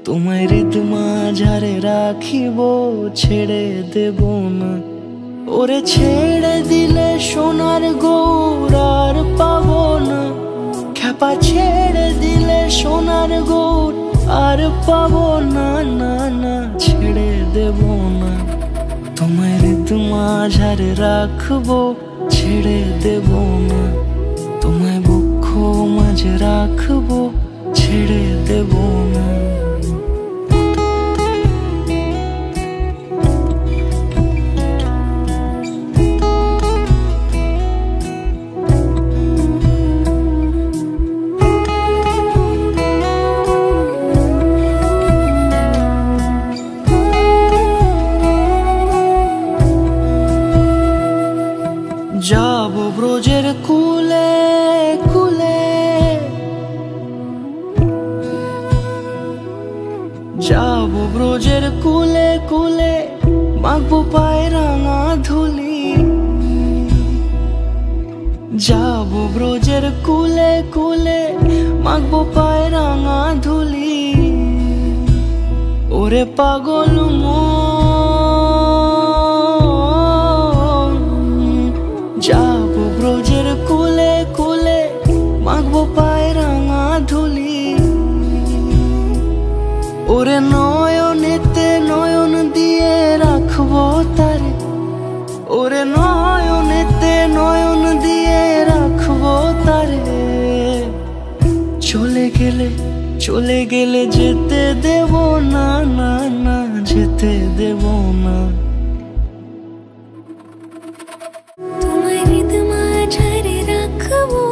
তোমায় হৃদ মাঝারে রাখিব, ছেড়ে দেব না। ওরে ছেড়ে দিলে সোনার গৌর আর পাবো না। খ্যাপা ছেড়ে দিলে সোনার গৌর আর পাবো না, না না ছেড়ে দেব না। তোমায় হৃদ মাঝারে রাখবো, ছেড়ে দেব না। তোমায় বক্ষ মাঝে রাখবো, ছেড়ে দেব না। যাব ব্রজের কুলে কুলে, যাব ব্রজের কুলে কুলে, মাখবো পায়ে রাঙা ধুলি। যাব ব্রজের কুলে কুলে, মাখবো পায়ে রাঙা ধুলি। ওরে পাগল যাব ব্রজের কুলে কুলে, মাখবো পায়ে রাঙা ধুলি। ওরে নয়নেতে নয়ন দিয়ে রাখবো তারে, ওরে নয়নেতে নয়ন দিয়ে রাখবো তারে। চলে গেলে চলে গেলে যেতে দেব না, না না যেতে দেব না। তোমায় হৃদ মাঝারে রাখবো,